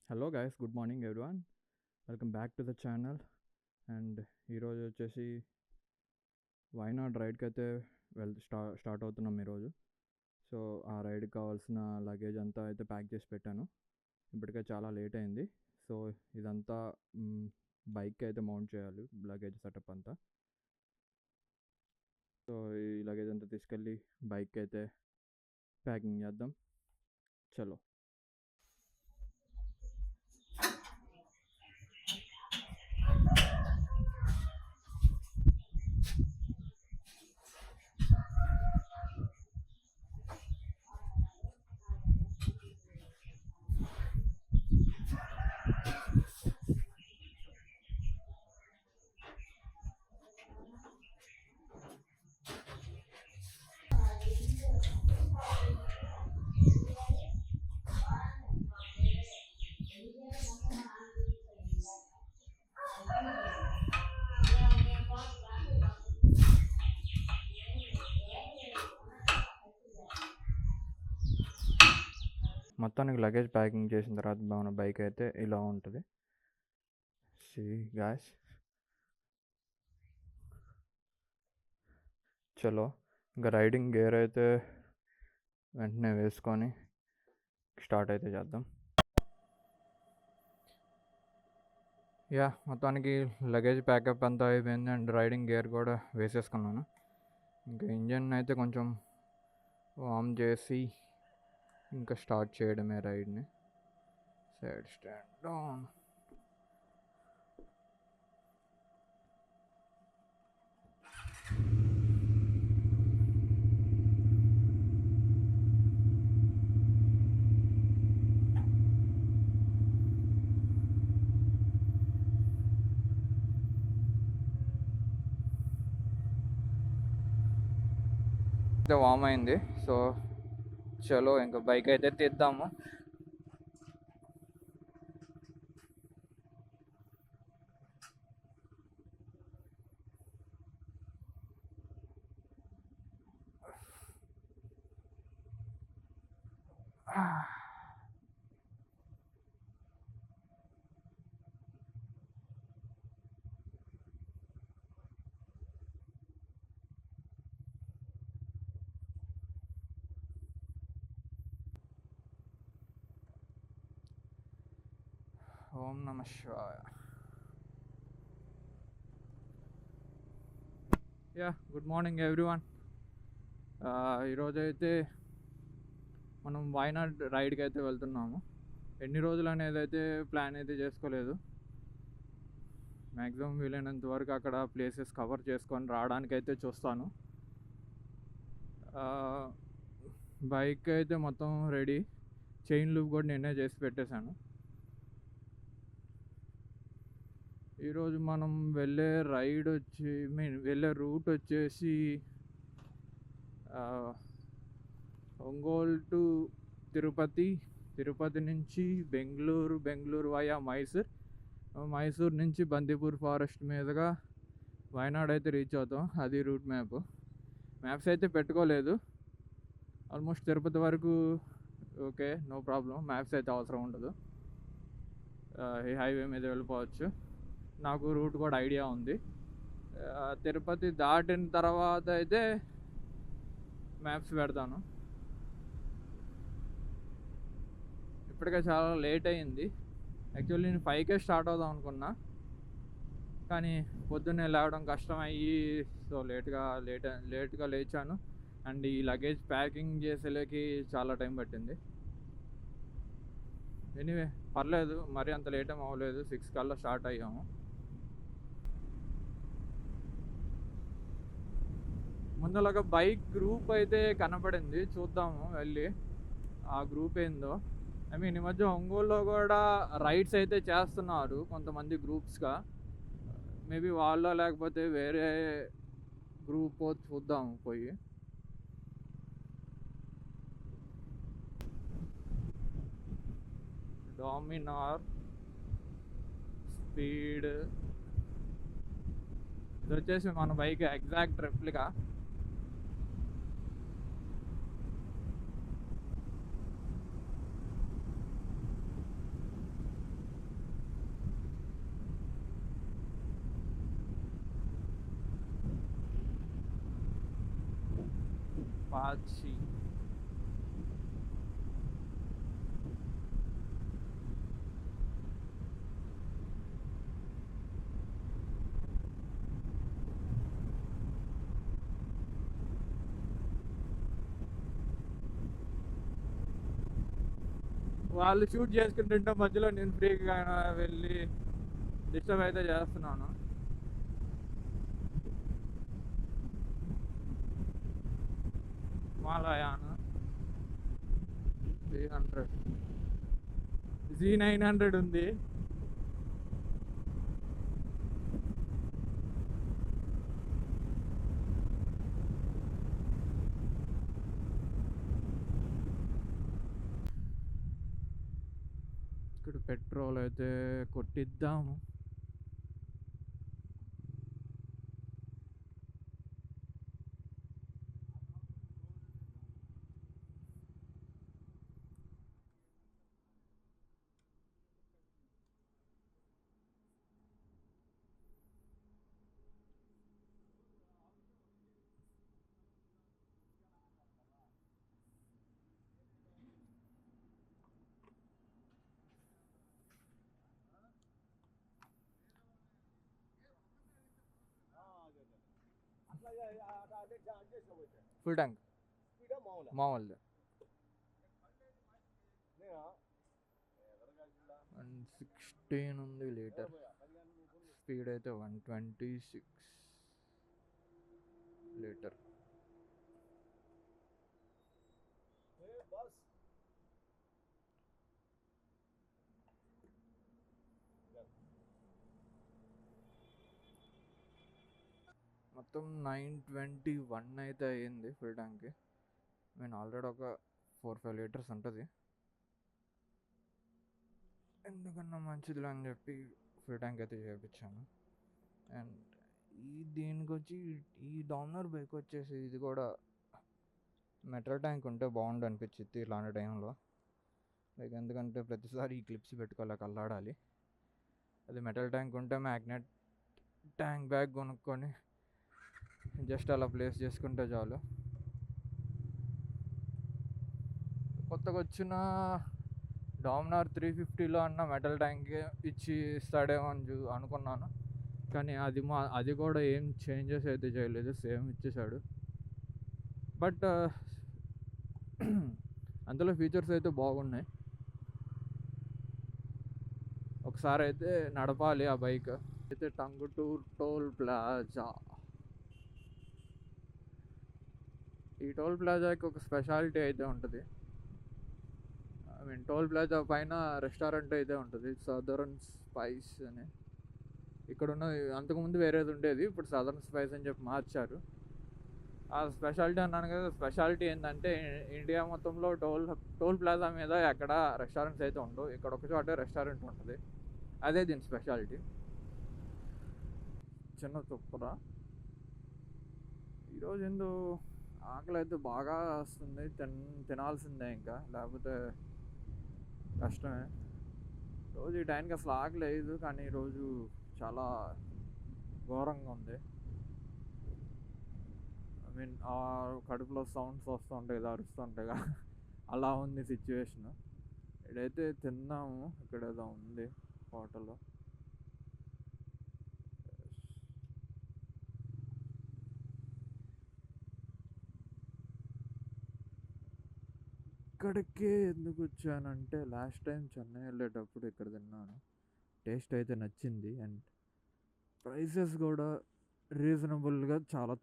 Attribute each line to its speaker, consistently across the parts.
Speaker 1: Hello guys, good morning everyone. Welcome back to the channel. And ఈరోజు వచ్చేసి వైనాడ్ రైడ్కి అయితే start అవుతున్నాం ఈరోజు. సో ఆ రైడ్కి కావాల్సిన లగేజ్ అంతా అయితే ప్యాక్ చేసి పెట్టాను. ఇప్పటికే చాలా లేట్ అయింది. సో ఇదంతా బైక్కి అయితే మౌంట్ చేయాలి, లగేజ్ సెటప్ అంతా. సో ఈ లగేజ్ అంతా తీసుకెళ్ళి బైక్కి అయితే ప్యాకింగ్ చేద్దాం. చలో. మొత్తానికి లగేజ్ ప్యాకింగ్ చేసిన తర్వాత మన బైక్ అయితే ఇలా ఉంటుంది. సీ గాయ్స్, చలో ఇంకా రైడింగ్ గేర్ అయితే వెంటనే వేసుకొని స్టార్ట్ అయితే చేద్దాం. మొత్తానికి లగేజ్ ప్యాకప్ అంతా అయిపోయింది అండ్ రైడింగ్ గేర్ కూడా వేసేసుకున్నాను. ఇంకా ఇంజన్ అయితే కొంచెం వార్మ్ చేసి ఇంకా స్టార్ట్ చేయడమే రైడ్ని. Side stand down. అయితే వార్మ్ అయింది. సో చలో ఇంకా బైక్ అయితే తీద్దాము. ఓం నమ శివాయ. Good morning everyone. ఈరోజైతే మనం వైనాడ్ రైడ్కి అయితే వెళ్తున్నాము. ఎన్ని రోజులు అనేది అయితే ప్లాన్ అయితే చేసుకోలేదు. మ్యాక్సిమం వీలైనంత వరకు అక్కడ ప్లేసెస్ కవర్ చేసుకొని రావడానికి అయితే చూస్తాను. బైక్ అయితే మొత్తం రెడీ, చైన్ లూప్ కూడా నేనే చేసి పెట్టేశాను. ఈరోజు మనం వెళ్ళే రూట్ వచ్చేసి ఒంగోలు టు తిరుపతి, తిరుపతి నుంచి బెంగళూరు వయా మైసూర్ నుంచి బందీపూర్ ఫారెస్ట్ మీదుగా వైనాడ్ అయితే రీచ్ అవుతాం. అది రూట్ మ్యాప్స్ అయితే పెట్టుకోలేదు. ఆల్మోస్ట్ తిరుపతి వరకు ఓకే, నో ప్రాబ్లం. మ్యాప్స్ అయితే అవసరం ఉండదు. ఈ హైవే మీద వెళ్ళిపోవచ్చు. నాకు రూట్ కూడా ఐడియా ఉంది. తిరుపతి దాటిన తర్వాత అయితే మ్యాప్స్ పెడతాను. ఇప్పటికే చాలా లేట్ అయ్యింది. యాక్చువల్లీ నేను 5కే స్టార్ట్ అవుదాం అనుకున్నా, కానీ పొద్దున్నే లేవడం కష్టం అయ్యి సో లేట్గా లేచాను. అండ్ ఈ లగేజ్ ప్యాకింగ్ చేసేలేకి చాలా టైం పట్టింది. ఎనీవే పర్లేదు, మరి అంత లేట్ ఏం అవ్వలేదు. 6 కల్లా స్టార్ట్ అయ్యాము. ముందరగా బైక్ గ్రూప్ అయితే కనపడింది, చూద్దాము వెళ్ళి ఆ గ్రూప్ ఏందో. ఈ మధ్య ఒంగోలులో కూడా రైడ్స్ అయితే చేస్తున్నారు కొంతమంది గ్రూప్స్గా. మేబీ వాళ్ళ లేకపోతే వేరే గ్రూప్ చూద్దాము పోయి. డామినార్ స్పీడ్ ఇది వచ్చేసి మన బైక్ ఎగ్జాక్ట్ రెప్లికా. అపాచీ. వాళ్ళు షూట్ చేసుకుంటుంటే మధ్యలో నేను ఫ్రీగా వెళ్ళి డిస్టర్బ్ అయితే చేస్తున్నాను. హిమాలయాన్ 300 Z900 ఉంది. ఇక్కడ పెట్రోల్ అయితే కొట్టిద్దాము. ఫుల్ ట్యాంక్ మామూలుది 116 ఉంది లీటర్. స్పీడ్ అయితే 126 లీటర్. మొత్తం 921 అయితే అయ్యింది ఫుల్ ట్యాంక్కి. నేను ఆల్రెడీ ఒక 4-5 లీటర్స్ ఉంటుంది. ఎందుకన్నా మంచిదిలే అని చెప్పి ఫుల్ ట్యాంక్ అయితే చేయించాను. అండ్ దీనికి వచ్చి ఈ డామినర్ బైక్ వచ్చేసి ఇది కూడా మెటల్ ట్యాంక్ ఉంటే బాగుండు అనిపించింది ఇలాంటి టైంలో. లైక్ ఎందుకంటే ప్రతిసారి ఈ క్లిప్స్ పెట్టుకోలేక అల్లాడాలి. అది మెటల్ ట్యాంక్ ఉంటే మ్యాగ్నెట్ ట్యాంక్ బ్యాగ్ కొనుక్కొని జస్ట్ అలా ప్లేస్ చేసుకుంటే చాలు. కొత్తగా వచ్చిన డామినార్ 350లో అన్న మెటల్ ట్యాంక్ ఇచ్చి ఇస్తాడేమో అని అనుకున్నాను. కానీ అది కూడా ఏం చేంజెస్ అయితే చేయలేదు, సేమ్ ఇచ్చేసాడు. బట్ అందులో ఫీచర్స్ అయితే బాగున్నాయి. ఒకసారి అయితే నడపాలి ఆ బైక్. అయితే టంగుటూర్ టోల్ ప్లాజా. ఈ టోల్ ప్లాజాకి ఒక స్పెషాలిటీ అయితే ఉంటుంది. టోల్ ప్లాజా పైన రెస్టారెంట్ అయితే ఉంటుంది, సదరన్ స్పైస్ అని. ఇక్కడ ఉన్న అంతకుముందు వేరేది ఉండేది, ఇప్పుడు సదరన్ స్పైస్ అని చెప్పి మార్చారు. ఆ స్పెషాలిటీ అన్నాను కదా, స్పెషాలిటీ ఏంటంటే ఇండియా మొత్తంలో టోల్ ప్లాజా మీద ఎక్కడ రెస్టారెంట్స్ అయితే ఉండవు, ఇక్కడ ఒక చోటే రెస్టారెంట్ ఉంటుంది. అదే దీని స్పెషాలిటీ. చిన్న తుప్పరా. ఈరోజు ఏందో ఆకలి అయితే బాగా వస్తుంది, తినాల్సిందే ఇంకా, లేకపోతే కష్టమే. రోజు ఈ టైంకి అసలు ఆకలి లేదు, కానీ ఈరోజు చాలా ఘోరంగా ఉంది. ఆ కడుపులో సౌండ్స్ వస్తుంటాయి, ఇది అరుస్తుంటాయి, అలా ఉంది సిచ్యువేషను. ఇక్కడైతే తిన్నాము, ఇక్కడ ఏదో ఉంది హోటల్. ఇక్కడికే ఎందుకు వచ్చానంటే లాస్ట్ టైం చెన్నై వెళ్ళేటప్పుడు ఇక్కడ తిన్నాను, టేస్ట్ అయితే నచ్చింది. అండ్ ప్రైసెస్ కూడా రీజనబుల్గా చాలా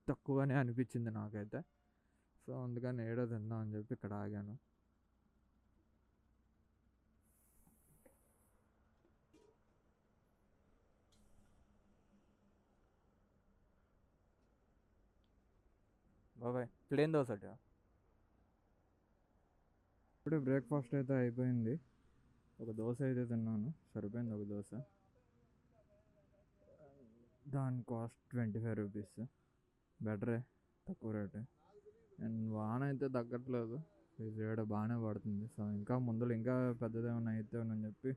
Speaker 1: తక్కువనే అనిపించింది నాకైతే. సో అందుకని ఏడో తిందాం అని చెప్పి ఇక్కడ ఆగాను. బాబాయ్ ప్లేన్ దోశ. ఇప్పుడే బ్రేక్ఫాస్ట్ అయితే అయిపోయింది, ఒక దోశ అయితే తిన్నాను, సరిపోయింది ఒక దోశ. దాని కాస్ట్ 25 రూపీస్. బెటరే, తక్కువ రేటే. అండ్ వాన అయితే తగ్గట్లేదు, వేడ బాగానే పడుతుంది. సో ఇంకా ముందులో ఇంకా పెద్దదేమన్నా అయితే అని చెప్పి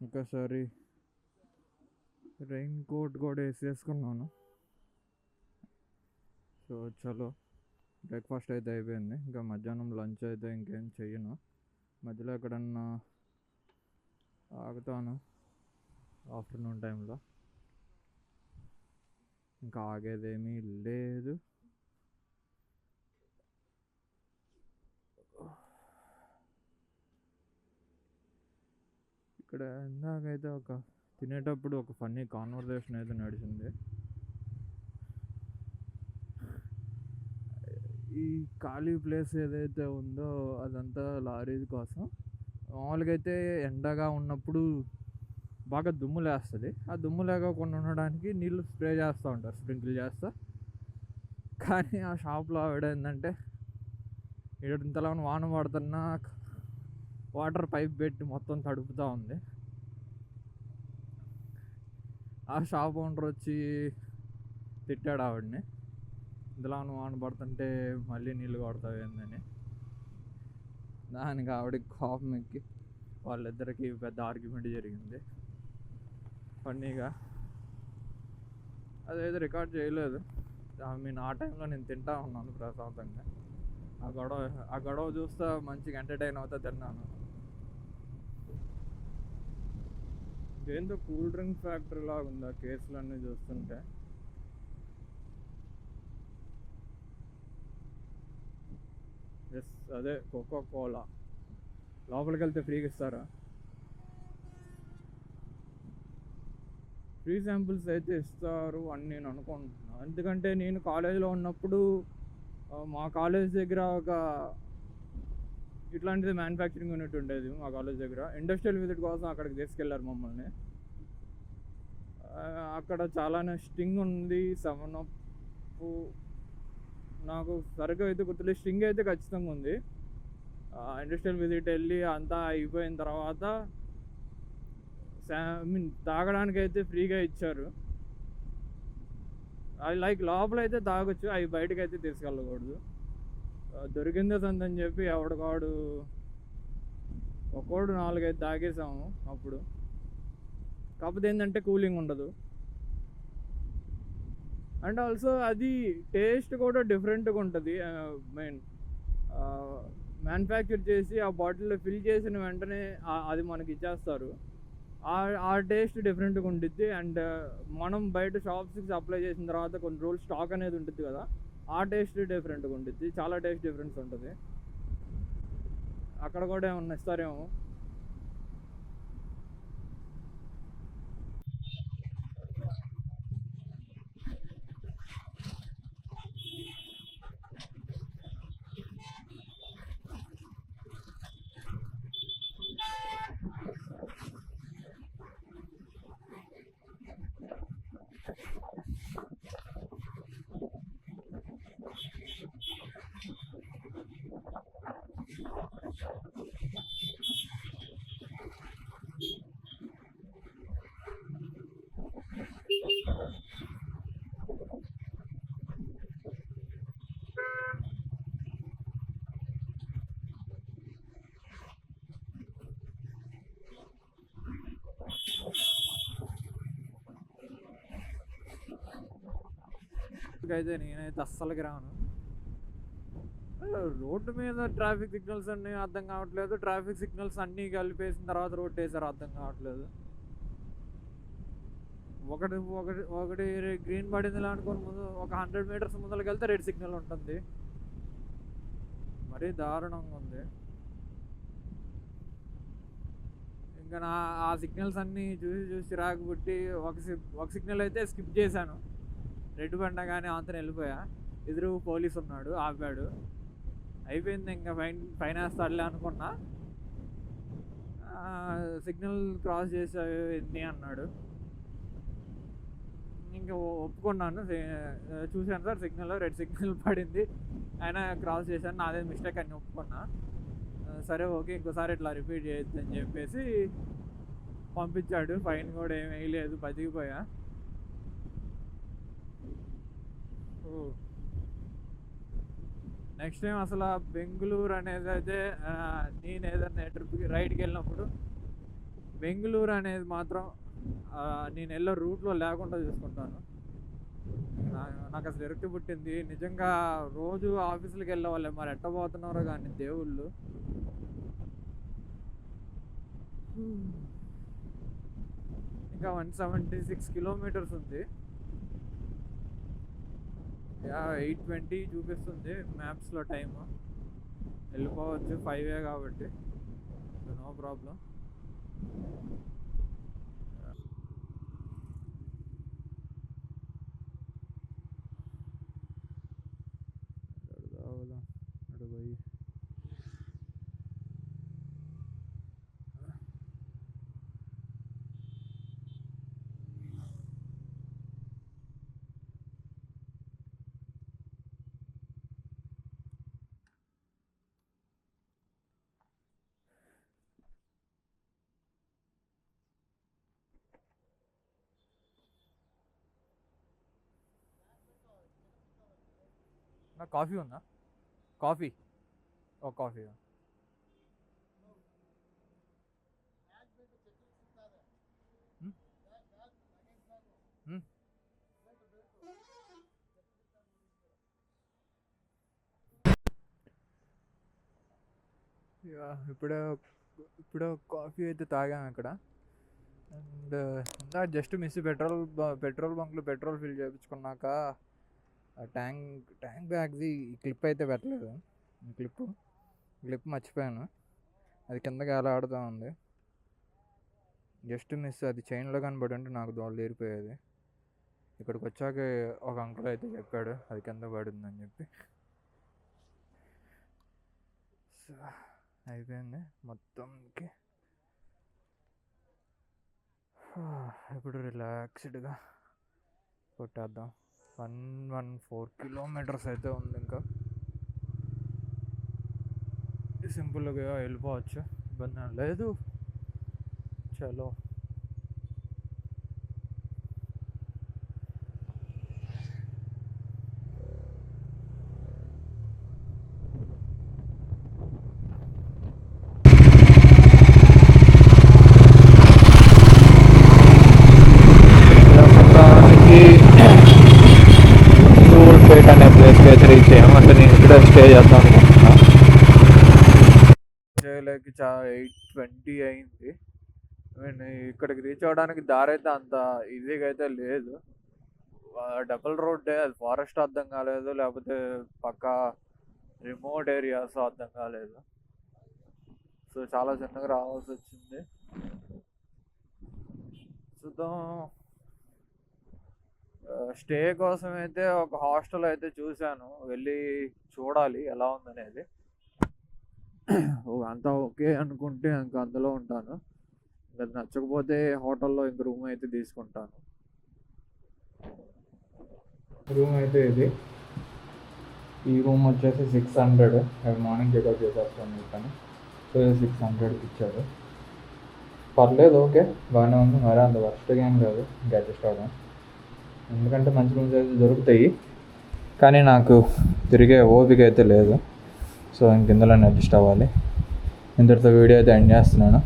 Speaker 1: ఇంకోసారి రెయిన్ కోట్ కూడా వేసేసుకున్నాను. సో చలో బ్రేక్ఫాస్ట్ అయితే అయిపోయింది. ఇంకా మధ్యాహ్నం లంచ్ అయితే ఇంకేం చెయ్యను. మధ్యలో ఎక్కడన్నా ఆగుతాను ఆఫ్టర్నూన్ టైంలో. ఇంకా ఆగేదేమీ లేదు. ఇక్కడ ఇందాకైతే తినేటప్పుడు ఒక ఫన్నీ కాన్వర్జేషన్ అయితే నడిచింది. ఈ ఖాళీ ప్లేస్ ఏదైతే ఉందో అదంతా లారీ కోసం. మామూలుగా అయితే ఎండగా ఉన్నప్పుడు బాగా దుమ్ము లేస్తుంది. ఆ దుమ్ము లేకుండా ఉండడానికి నీళ్ళు స్ప్రే చేస్తూ ఉంటారు, స్ప్రింకిల్ చేస్తా. కానీ ఆ షాప్లో ఆవిడ ఏంటంటే ఇంతలో వాన పడుతున్నా వాటర్ పైప్ పెట్టి మొత్తం తడుపుతూ ఉంది. ఆ షాప్ ఓనర్ వచ్చి తిట్టాడు ఆవిడని, ఇందులో వాన పడుతుంటే మళ్ళీ నీళ్ళు కొడతావు ఏందని. దానికి ఆవిడకి కోపం ఎక్కి వాళ్ళిద్దరికి పెద్ద ఆర్గ్యుమెంట్ జరిగింది ఫన్నీగా. అదైతే రికార్డ్ చేయలేదు. ఆ టైంలో నేను తింటా ఉన్నాను ప్రశాంతంగా. ఆ గొడవ చూస్తా మంచిగా ఎంటర్టైన్ అవుతా తిన్నాను. ఏందో కూల్ డ్రింక్ ఫ్యాక్టరీ లాగా ఉంది ఆ కేసులన్నీ చూస్తుంటే. ఎస్, అదే కోకో కోలా. లోపలికి వెళ్తే ఫ్రీగా ఇస్తారా? ఫ్రీ శాంపిల్స్ అయితే ఇస్తారు అని నేను అనుకుంటున్నాను. ఎందుకంటే నేను కాలేజీలో ఉన్నప్పుడు మా కాలేజ్ దగ్గర ఇట్లాంటిది మ్యానుఫ్యాక్చరింగ్ యూనిట్ ఉండేది. మా కాలేజ్ దగ్గర ఇండస్ట్రియల్ విజిట్ కోసం అక్కడికి తీసుకెళ్లారు మమ్మల్ని. అక్కడ చాలానే స్టింగ్ ఉంది, 7up, నాకు సరిగ్గా అయితే గుర్తులేదు. స్టింగ్ అయితే ఖచ్చితంగా ఉంది. ఇండస్ట్రియల్ విజిట్ వెళ్ళి అంతా అయిపోయిన తర్వాత తాగడానికి అయితే ఫ్రీగా ఇచ్చారు. అవి లోపల అయితే తాగొచ్చు, అవి బయటకు అయితే తీసుకెళ్ళకూడదు. దొరికిందే సందని చెప్పి ఒక్కోడు 4-5 తాగేసాము అప్పుడు. కాకపోతే ఏంటంటే కూలింగ్ ఉండదు. అండ్ ఆల్సో అది టేస్ట్ కూడా డిఫరెంట్గా ఉంటుంది. మ్యానుఫ్యాక్చర్ చేసి ఆ బాటిల్లో ఫిల్ చేసిన వెంటనే అది మనకి ఇచ్చేస్తారు. ఆ టేస్ట్ డిఫరెంట్గా ఉంటుంది. అండ్ మనం బయట షాప్స్కి సప్లై చేసిన తర్వాత కొన్ని రోజులు స్టాక్ అనేది ఉంటుంది కదా, ఆ టేస్ట్ డిఫరెంట్గా ఉంటుంది. చాలా టేస్ట్ డిఫరెన్స్ ఉంటుంది. అక్కడ కూడా ఏమన్నా ఇస్తారేమో. అయితే నేనైతే అస్సలకి రాను. రోడ్డు మీద ట్రాఫిక్ సిగ్నల్స్ అన్నీ అర్థం కావట్లేదు. ట్రాఫిక్ సిగ్నల్స్ అన్నీ కలిపేసిన తర్వాత రోడ్డు వేసారు, అర్థం కావట్లేదు. ఒకటి ఒకటి ఒకటి గ్రీన్ పడింది అనుకోని ముందు ఒక 100 meters ముందరికి వెళ్తే రెడ్ సిగ్నల్ ఉంటుంది. మరీ దారుణంగా ఉంది. ఇంకా ఆ సిగ్నల్స్ అన్నీ చూసి రాకపోట్టి ఒక సిగ్నల్ అయితే స్కిప్ చేశాను. రెడ్ పడగానే అంతనే వెళ్ళిపోయా. ఎదురు పోలీస్ ఉన్నాడు, ఆపాడు. అయిపోయింది, ఇంకా ఫైన్ వేస్తాడులే అనుకున్నా. సిగ్నల్ క్రాస్ చేసావు ఎన్ని అన్నాడు. ఇంకా ఒప్పుకున్నాను. చూశాను సార్ సిగ్నల్, రెడ్ సిగ్నల్ పడింది, అయినా క్రాస్ చేశాను, నాదే మిస్టేక్ అని ఒప్పుకున్నా. సరే ఓకే, ఇంకోసారి ఇట్లా రిపీట్ చేయొద్దు అని చెప్పేసి పంపించాడు. ఫైన్ కూడా ఏమి వేయలేదు, బతికిపోయా. నెక్స్ట్ టైం అసలు బెంగళూరు అనేది అయితే నేను ఏదైనా ట్రిప్కి రైడ్కి వెళ్ళినప్పుడు బెంగళూరు అనేది మాత్రం నేను వెళ్ళే రూట్లో లేకుండా చూసుకుంటాను. నాకు అసలు ఎరుక్తి పుట్టింది నిజంగా. రోజు ఆఫీసులకి వెళ్ళే వాళ్ళే, మరి ఎట్ట పోతున్నారో కానీ దేవుళ్ళు. ఇంకా 176 కిలోమీటర్స్ ఉంది. 8:20 చూపిస్తుంది మ్యాప్స్లో టైము. వెళ్ళిపోవచ్చు, 5 కాబట్టి నో ప్రాబ్లం. నాకు కాఫీ ఉందా? కాఫీ, ఓ కాఫీ. ఇప్పుడు కాఫీ అయితే తాగాము ఇక్కడ. అండ్ ఇంకా జస్ట్ మిస్ పెట్రోల్ బంక్లో పెట్రోల్ ఫిల్ చేయించుకున్నాక ట్యాంక్ బ్యాగ్ది క్లిప్ అయితే పెట్టలేదు. క్లిప్ మర్చిపోయాను, అది కిందకి ఎలా ఆడుతూ ఉంది. జస్ట్ మిస్, అది చైన్లో కనబడి ఉంటే నాకు దోళ్ళు తీరిపోయేది. ఇక్కడికి వచ్చాక ఒక అంకుల్ అయితే చెప్పాడు అది కింద పడిందని చెప్పి. సో అయిపోయింది మొత్తంకి. ఇప్పుడు రిలాక్స్డ్గా కొట్టేద్దాం. 114 కిలోమీటర్స్ అయితే ఉంది. ఇంకా సింపుల్గా వెళ్ళిపోవచ్చు, ఇబ్బంది ఏం లేదు. చలో పేట అనే ప్లేస్కి అయితే రీచ్ అయ్యాము. అంటే నేను ఇక్కడ స్టే చేద్దాం అనుకుంటున్నా. స్టేలోకి 8:20 అయింది. ఇక్కడికి రీచ్ అవ్వడానికి దారి అయితే అంత ఈజీగా అయితే లేదు. డబుల్ రోడ్డే, అది ఫారెస్ట్ అర్థం కాలేదు, లేకపోతే పక్క రిమోట్ ఏరియాస్ అర్థం కాలేదు. సో చాలా చిన్నగా రావాల్సి వచ్చింది. చూద్దాం. స్టే కోసం అయితే ఒక హాస్టల్ అయితే చూశాను, వెళ్ళి చూడాలి ఎలా ఉందనేది. అంతా ఓకే అనుకుంటే ఇంకా అందులో ఉంటాను, ఇంకా నచ్చకపోతే హోటల్లో ఇంక రూమ్ అయితే తీసుకుంటాను. రూమ్ అయితే ఇది. ఈ రూమ్ వచ్చేసి 600. మార్నింగ్ చెకౌట్ చేసేస్తాను చెప్పాను. సో 600 ఇచ్చాడు. పర్లేదు, ఓకే బాగానే ఉంది. మరి అంత వర్స్ట్గా ఏం లేదు, ఇంకా అడ్జస్ట్ అవ్వడం. ఎందుకంటే మంచి రూమ్స్ అయితే దొరుకుతాయి, కానీ నాకు తిరిగే ఓపిక అయితే లేదు. సో ఇంక ఇందులోనే అడ్జస్ట్ అవ్వాలి. ఇంతటితో వీడియో అయితే ఎండ్ చేస్తున్నాను.